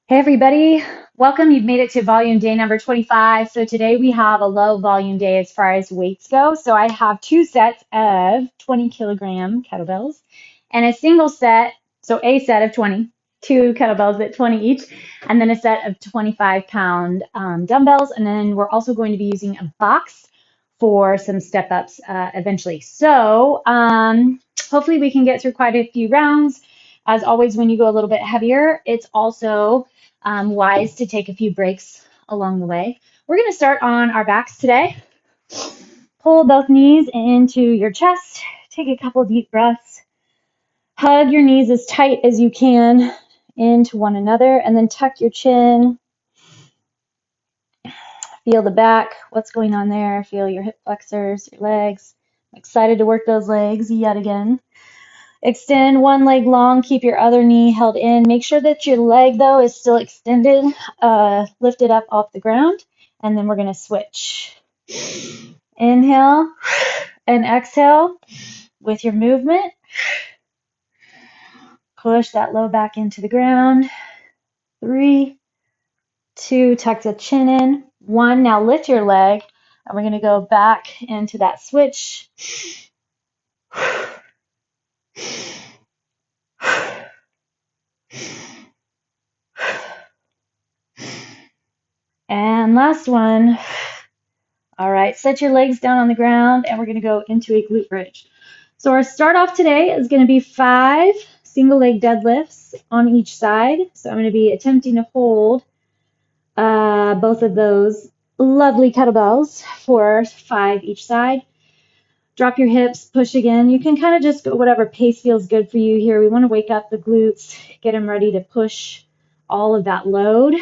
Hey everybody, welcome. You've made it to volume day number 25. So today we have a low volume day as far as weights go. So I have two sets of 20 kilogram kettlebells and a single set, so a set of 20, two kettlebells at 20 each, and then a set of 25-pound dumbbells. And then we're also going to be using a box for some step ups eventually. So hopefully we can get through quite a few rounds. As always, when you go a little bit heavier, it's also wise to take a few breaks along the way. We're going to start on our backs today. Pull both knees into your chest. Take a couple deep breaths. Hug your knees as tight as you can into one another, and then tuck your chin. Feel the back. What's going on there? Feel your hip flexors, your legs. I'm excited to work those legs yet again. Extend one leg long, keep your other knee held in. Make sure that your leg, though, is still extended, lifted up off the ground, and then we're going to switch. Inhale and exhale with your movement. Push that low back into the ground. 3, 2, tuck the chin in. 1, now lift your leg, and we're going to go back into that switch. And last one. All right, set your legs down on the ground, and we're going to go into a glute bridge. So our start off today is going to be 5 single leg deadlifts on each side. So I'm going to be attempting to hold both of those lovely kettlebells for 5 each side. Drop your hips, push again. You can kind of just go whatever pace feels good for you here. We want to wake up the glutes, get them ready to push all of that load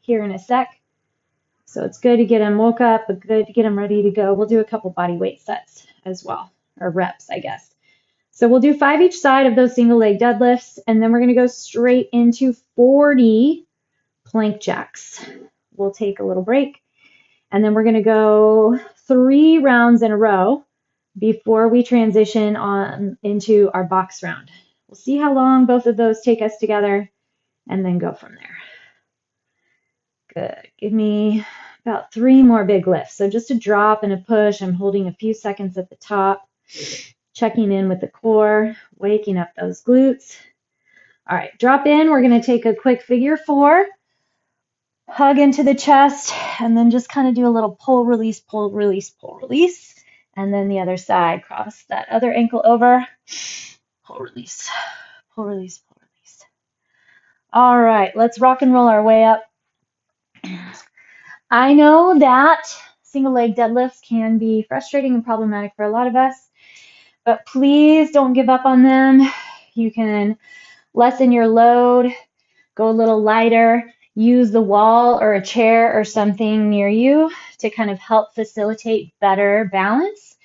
here in a sec. So it's good to get them woke up, but good to get them ready to go. We'll do a couple body weight sets as well, or reps, I guess. So we'll do 5 each side of those single leg deadlifts, and then we're going to go straight into 40 plank jacks. We'll take a little break, and then we're going to go 3 rounds in a row before we transition on into our box round. We'll see how long both of those take us together, and then go from there. Good. Give me about 3 more big lifts. So just a drop and a push. I'm holding a few seconds at the top, checking in with the core, waking up those glutes. All right, drop in. We're going to take a quick figure 4, hug into the chest, and then just kind of do a little pull, release, pull, release, pull, release. And then the other side, cross that other ankle over, pull, release, pull, release, pull, release. All right, let's rock and roll our way up. I know that single leg deadlifts can be frustrating and problematic for a lot of us, but please don't give up on them. You can lessen your load, go a little lighter, use the wall or a chair or something near you to kind of help facilitate better balance.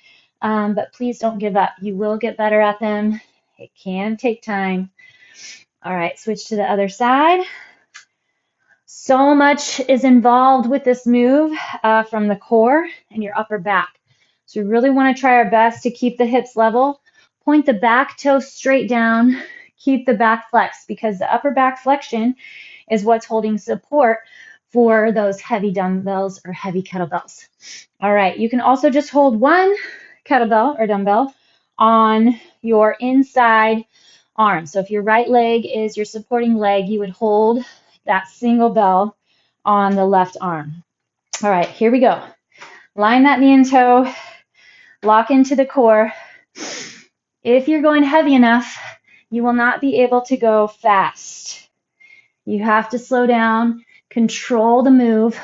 But please don't give up. You will get better at them. It can take time. All right, switch to the other side. So much is involved with this move from the core and your upper back. So we really want to try our best to keep the hips level, point the back toe straight down, keep the back flexed, because the upper back flexion is what's holding support for those heavy dumbbells or heavy kettlebells. All right, you can also just hold one kettlebell or dumbbell on your inside arm. So if your right leg is your supporting leg, you would hold that single bell on the left arm. All right, here we go. Line that knee and toe, lock into the core. If you're going heavy enough, you will not be able to go fast. You have to slow down, control the move,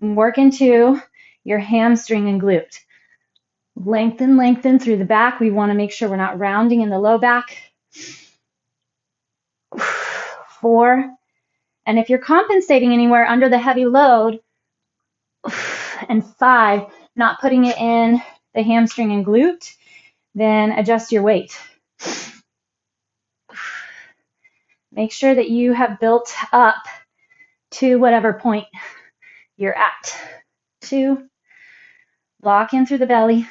and work into your hamstring and glute. Lengthen, lengthen through the back. We want to make sure we're not rounding in the low back. 4. And if you're compensating anywhere under the heavy load, and 5, not putting it in the hamstring and glute, then adjust your weight. Make sure that you have built up to whatever point you're at. 2, lock in through the belly.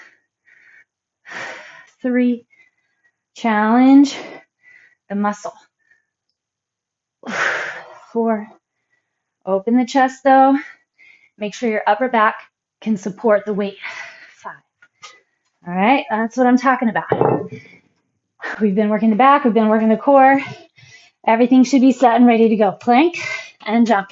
3, challenge the muscle. 4. Open the chest though. Make sure your upper back can support the weight. 5. All right, that's what I'm talking about. We've been working the back, we've been working the core. Everything should be set and ready to go. Plank and jump.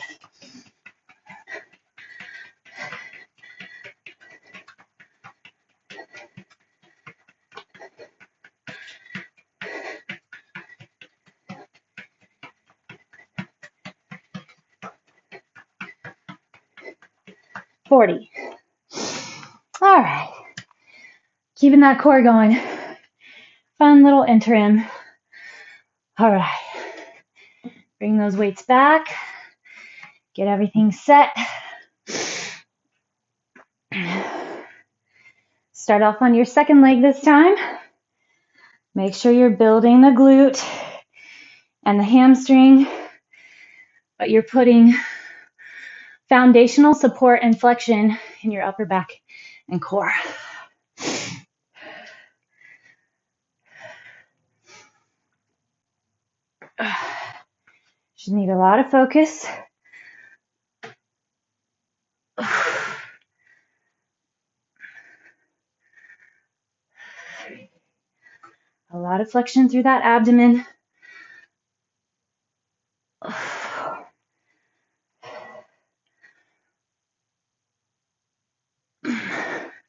All right, keeping that core going. Fun little interim. All right, bring those weights back. Get everything set. Start off on your second leg this time. Make sure you're building the glute and the hamstring, but you're putting foundational support and flexion in your upper back and core. Should need a lot of focus. A lot of flexion through that abdomen.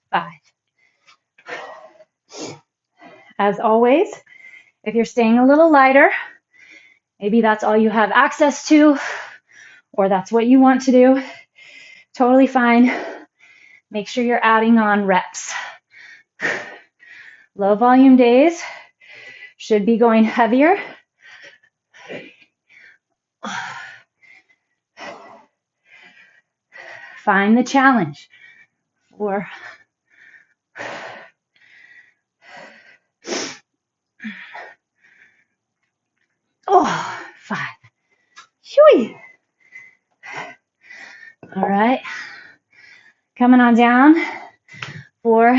5. As always, if you're staying a little lighter, maybe that's all you have access to, or that's what you want to do, totally fine. Make sure you're adding on reps. Low volume days should be going heavier. Find the challenge. 4. 5. Shoo-wee. All right. Coming on down for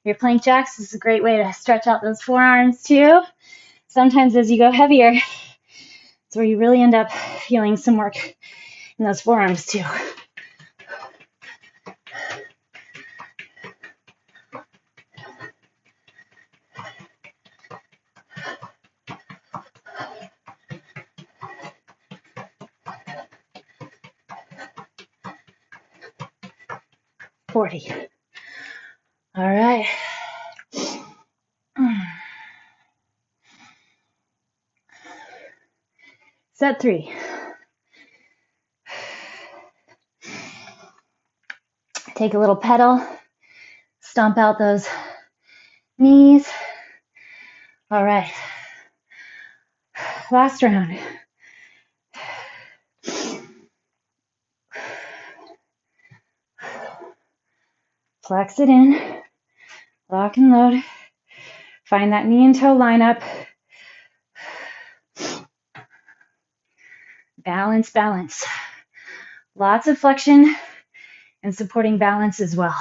your plank jacks. This is a great way to stretch out those forearms too. Sometimes as you go heavier, it's where you really end up feeling some work in those forearms too. All right. Set 3. Take a little pedal, stomp out those knees. All right. Last round. Flex it in, lock and load. Find that knee and toe lineup. Balance, balance. Lots of flexion and supporting balance as well.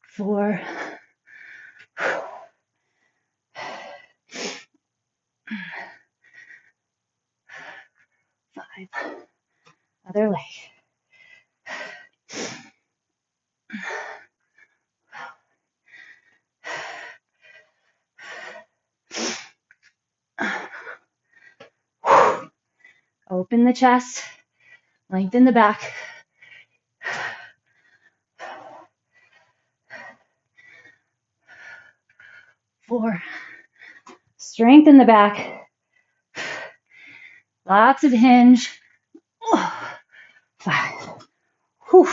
Four. 5. Other leg. Open the chest, lengthen the back. 4. Strengthen the back. Lots of hinge. 5. Whew.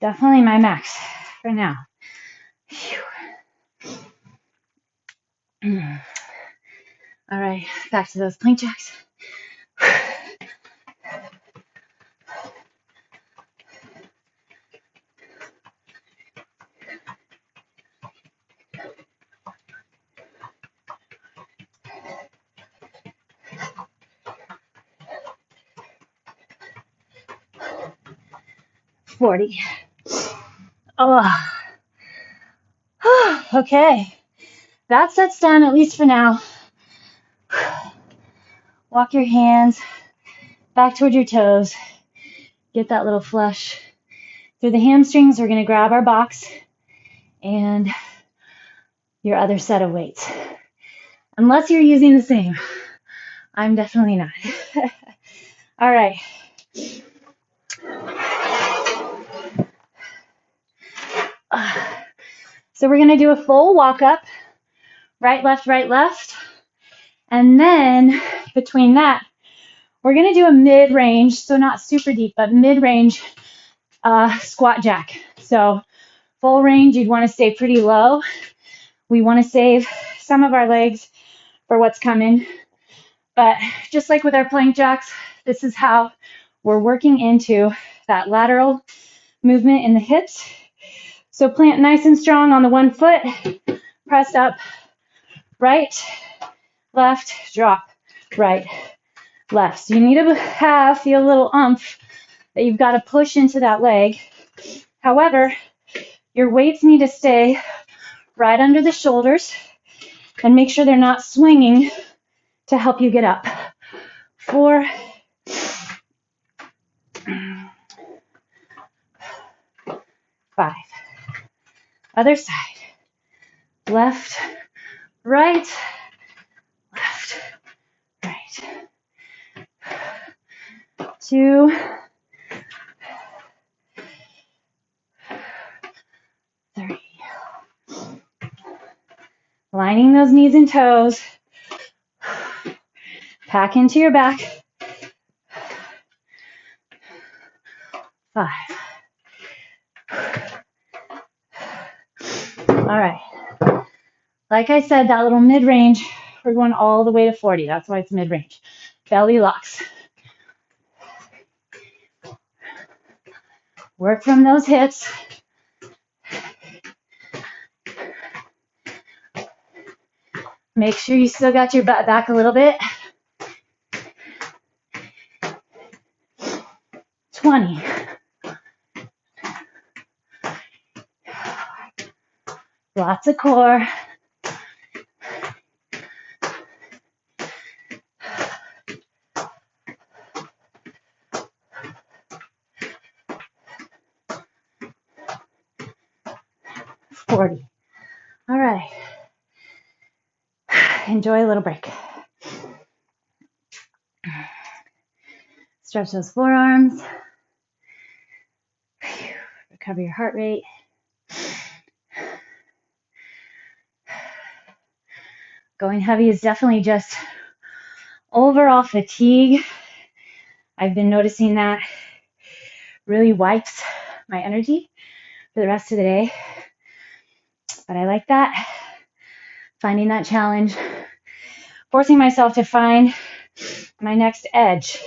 Definitely my max for now. All right, back to those plank jacks. 40. Oh. Okay. That set's done, at least for now. Walk your hands back toward your toes. Get that little flush through the hamstrings. We're going to grab our box and your other set of weights. Unless you're using the same. I'm definitely not. All right. So we're going to do a full walk up. Right, left, right, left. And then between that, we're going to do a mid-range, so not super deep, but mid-range squat jack. So full range, you'd want to stay pretty low. We want to save some of our legs for what's coming. But just like with our plank jacks, this is how we're working into that lateral movement in the hips. So plant nice and strong on the one foot, press up, right, left, drop, right, left. So you need to feel a little oomph that you've got to push into that leg. However, your weights need to stay right under the shoulders and make sure they're not swinging to help you get up. 4, 5. Other side. Left, right, left, right. 2, 3. Lining those knees and toes. Pack into your back. 5. All right. Like I said, that little mid-range, we're going all the way to 40. That's why it's mid-range. Belly locks. Work from those hips. Make sure you still got your butt back a little bit. 20. Lots of core. 40. All right. Enjoy a little break. Stretch those forearms. Recover your heart rate. Going heavy is definitely just overall fatigue. I've been noticing that really wipes my energy for the rest of the day. But I like that. Finding that challenge. Forcing myself to find my next edge.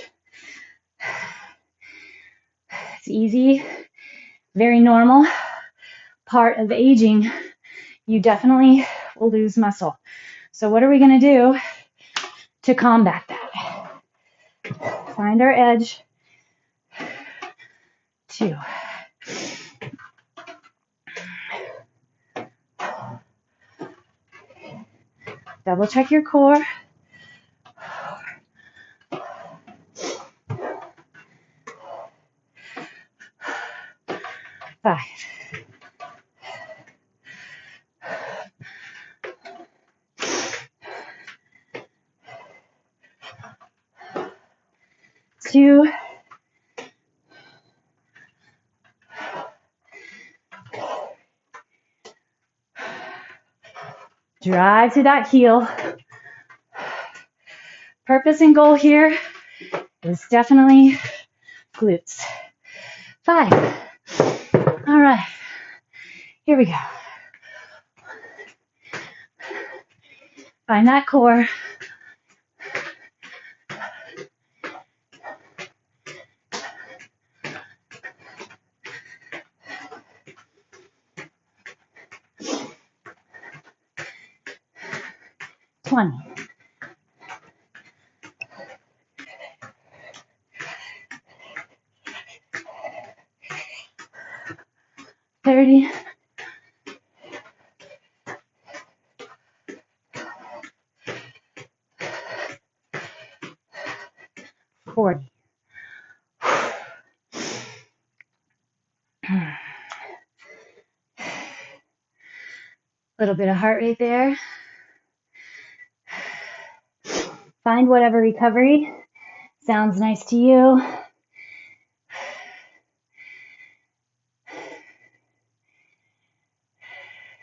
It's easy, very normal. Part of aging, you definitely will lose muscle. So what are we going to do to combat that? Find our edge. 2. Double check your core. 5. 2. Drive to that heel. Purpose and goal here is definitely glutes. 5. All right. Here we go. Find that core. 20. 30. 40. Little bit of heart rate there. Find whatever recovery sounds nice to you.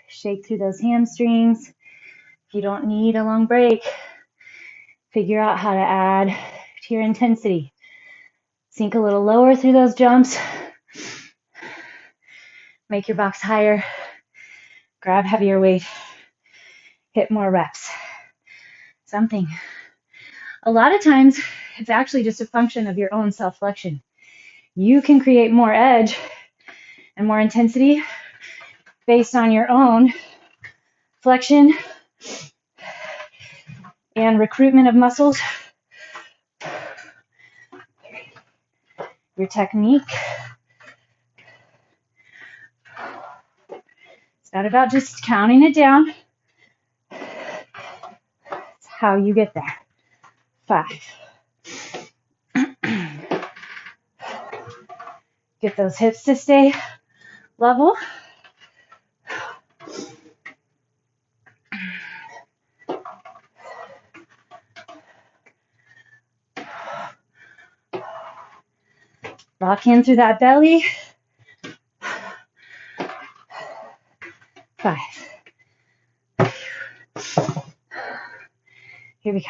Shake through those hamstrings. If you don't need a long break, figure out how to add to your intensity. Sink a little lower through those jumps. Make your box higher. Grab heavier weight. Hit more reps. Something. A lot of times, it's actually just a function of your own self-flexion. You can create more edge and more intensity based on your own flexion and recruitment of muscles, your technique. It's not about just counting it down. It's how you get there. 5. Get those hips to stay level. Rock in through that belly. 5. Here we go.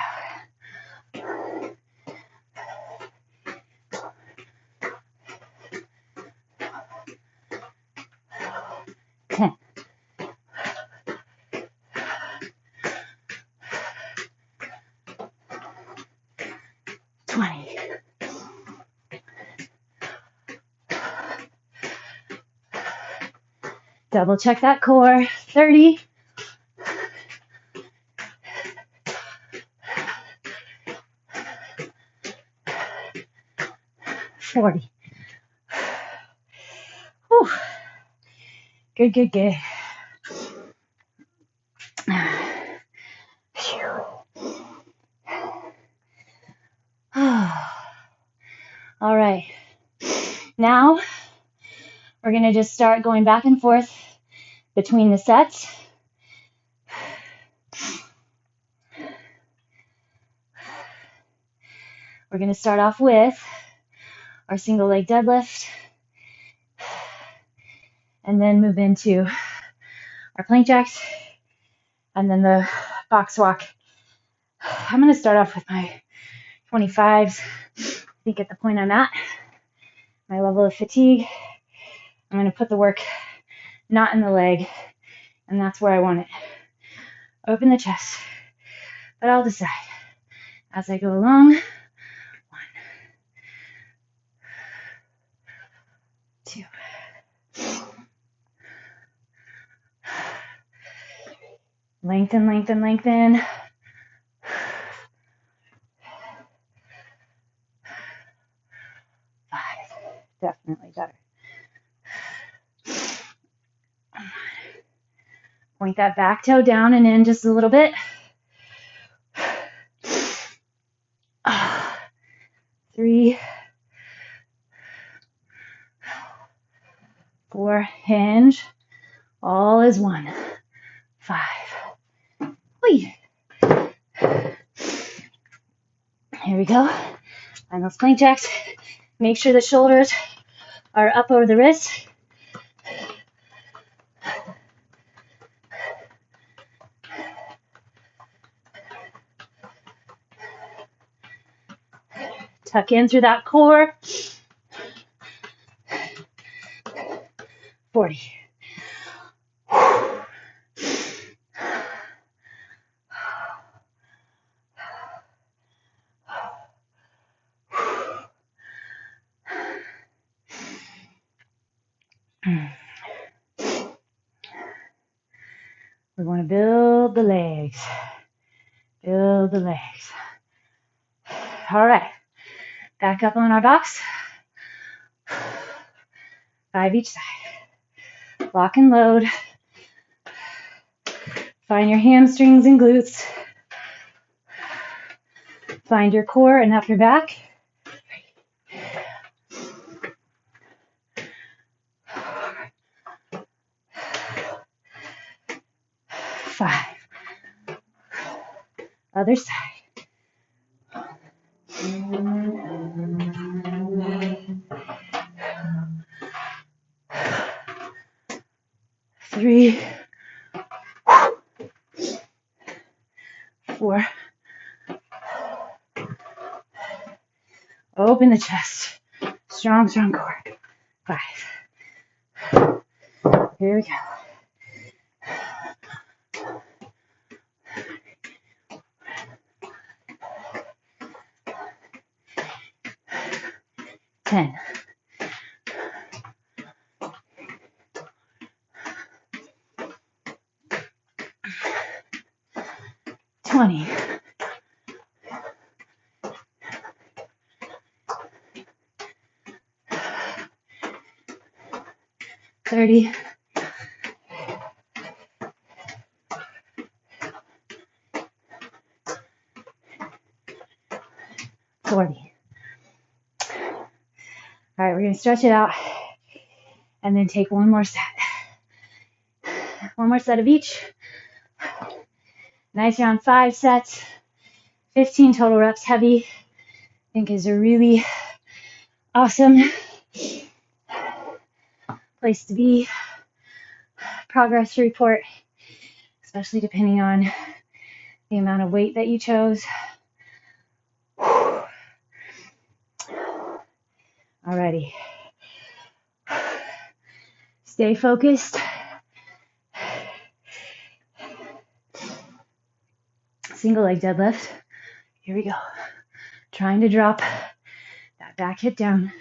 10. 20. 'Double check that core. 30. 40. Whew. Good, good, good. All right. Now, we're going to just start going back and forth between the sets. We're going to start off with our single leg deadlift and then move into our plank jacks and then the box walk. I'm going to start off with my 25s. I think at the point I'm at, my level of fatigue, I'm going to put the work not in the leg, and that's where I want it. Open the chest, but I'll decide as I go along. 1, 2, 'Lengthen, lengthen, lengthen. 5, definitely better. Point that back toe down and in just a little bit. 3, 4, hinge. All is 1. 5. Whee. Here we go. And those plank jacks. Make sure the shoulders are up over the wrists. Tuck in through that core. 40. We want to build the legs. Build the legs. All right. Back up on our box. 5 each side. Lock and load. Find your hamstrings and glutes. Find your core and upper back. 5. Other side. 3, 4. Open the chest. Strong, strong core. 5. Here we go. 10. 20. 30. 40. All right, we're going to stretch it out and then take one more set. One more set of each. Nice round 5 sets. 15 total reps heavy. I think is a really awesome place to be. Progress report, especially depending on the amount of weight that you chose. Alrighty. Stay focused. Single leg deadlift. Here we go. Trying to drop that back hip down.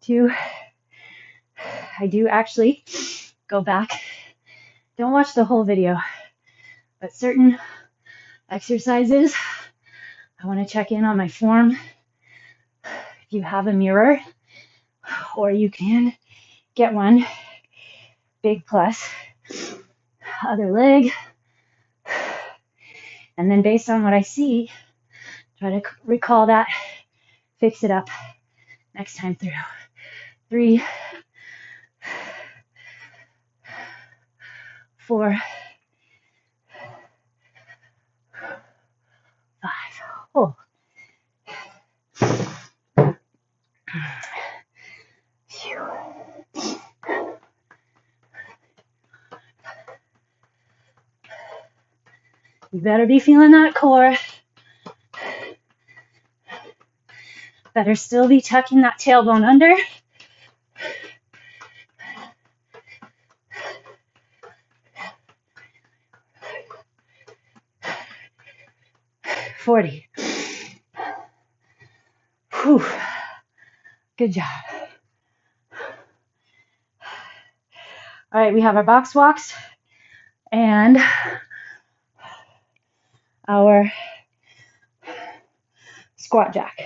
2. I do actually go back. Don't watch the whole video, but certain exercises, I want to check in on my form. If you have a mirror, or you can get one, big plus. Other leg. And then based on what I see, try to recall that, fix it up next time through. 3, 4, 5. Oh. You better be feeling that core. Better still be tucking that tailbone under. 40. Whew. Good job. All right, we have our box walks and our squat jack.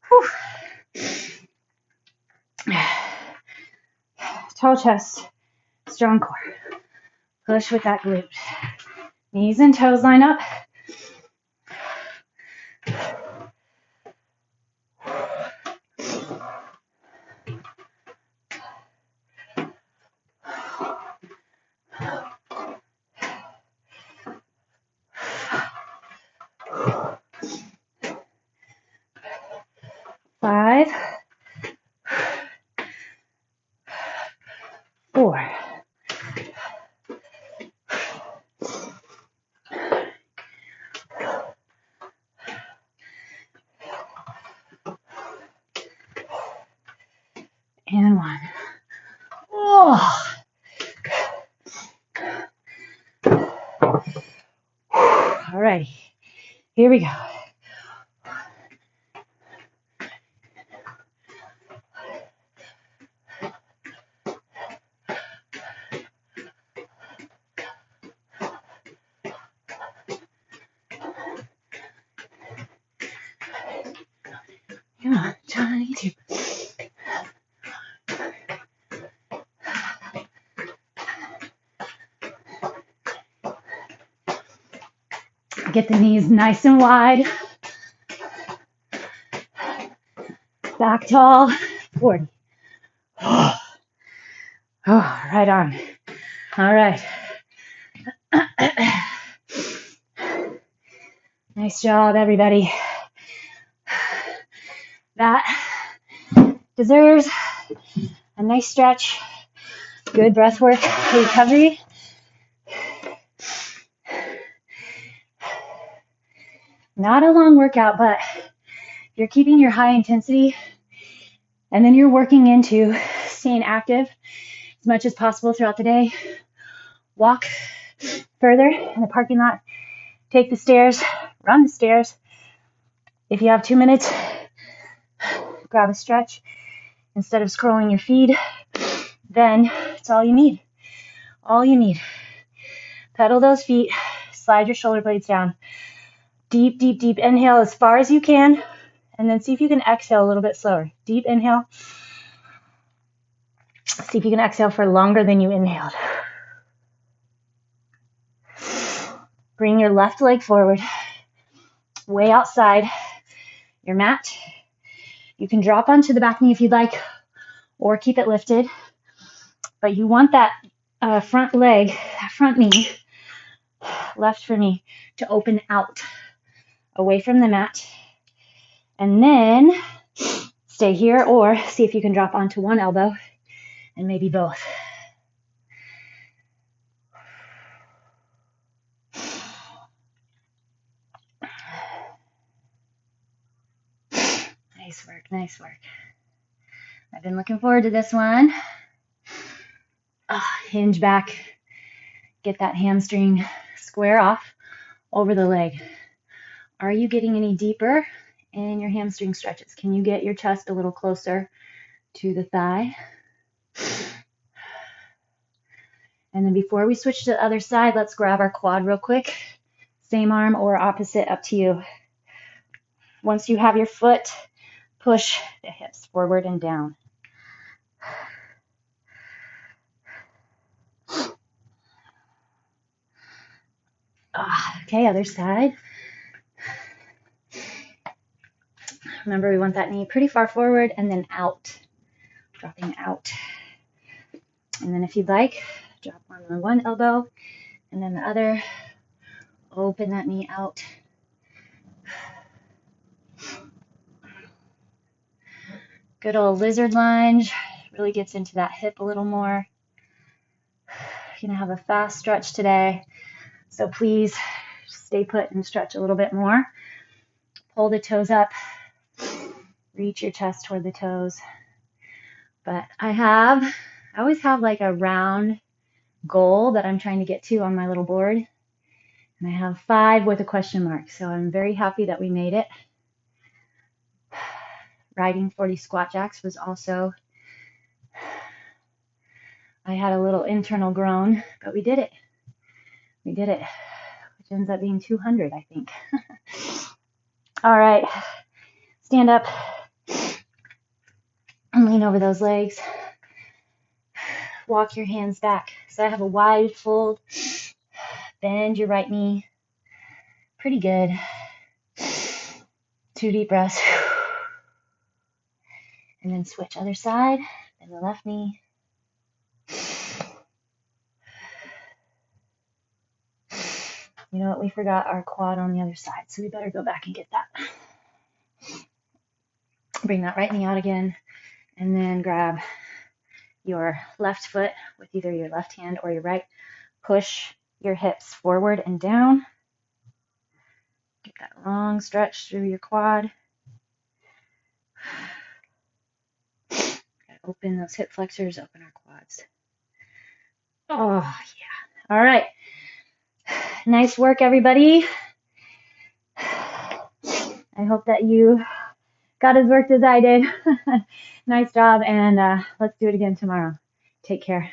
Whew. Tall chest, strong core. Push with that glute. Knees and toes line up. Five, 4, 1. Oh. All right, here we go. Come on, 22. Get the knees nice and wide. Back tall. 40. Oh, right on. All right. Nice job, everybody. That deserves a nice stretch. Good breath work, recovery. Not a long workout, but you're keeping your high intensity, and then you're working into staying active as much as possible throughout the day. Walk further in the parking lot. Take the stairs. Run the stairs. If you have 2 minutes, grab a stretch instead of scrolling your feed. Then it's all you need. All you need. Pedal those feet. Slide your shoulder blades down. Deep, deep, deep inhale as far as you can. And then see if you can exhale a little bit slower. Deep inhale. See if you can exhale for longer than you inhaled. Bring your left leg forward. Way outside your mat. You can drop onto the back knee if you'd like, or keep it lifted. But you want that front leg, that front knee, left for me, to open out, away from the mat. And then stay here, or see if you can drop onto one elbow and maybe both. Nice work, nice work. I've been looking forward to this one. Hinge back, get that hamstring square off over the leg. Are you getting any deeper in your hamstring stretches? Can you get your chest a little closer to the thigh? And then before we switch to the other side, let's grab our quad real quick. Same arm or opposite, up to you. Once you have your foot, push the hips forward and down. Okay, other side. Remember, we want that knee pretty far forward and then out, dropping out. And then if you'd like, drop on one elbow and then the other. Open that knee out. Good old lizard lunge. Really gets into that hip a little more. You're gonna have a fast stretch today, so please stay put and stretch a little bit more. Pull the toes up. Reach your chest toward the toes. But I always have like a round goal that I'm trying to get to on my little board. And I have 5 with a question mark. So I'm very happy that we made it. Riding 40 squat jacks was also, I had a little internal groan, but we did it. We did it, which ends up being 200, I think. All right, stand up and lean over those legs. Walk your hands back. So I have a wide fold. Bend your right knee. Pretty good. 2 deep breaths. And then switch other side. Bend the left knee. You know what? We forgot our quad on the other side, so we better go back and get that. Bring that right knee out again. And then grab your left foot with either your left hand or your right. Push your hips forward and down. Get that long stretch through your quad. Open those hip flexors, open our quads. Oh, yeah. All right. Nice work, everybody. I hope that you got as worked as I did. Nice job, and let's do it again tomorrow. Take care.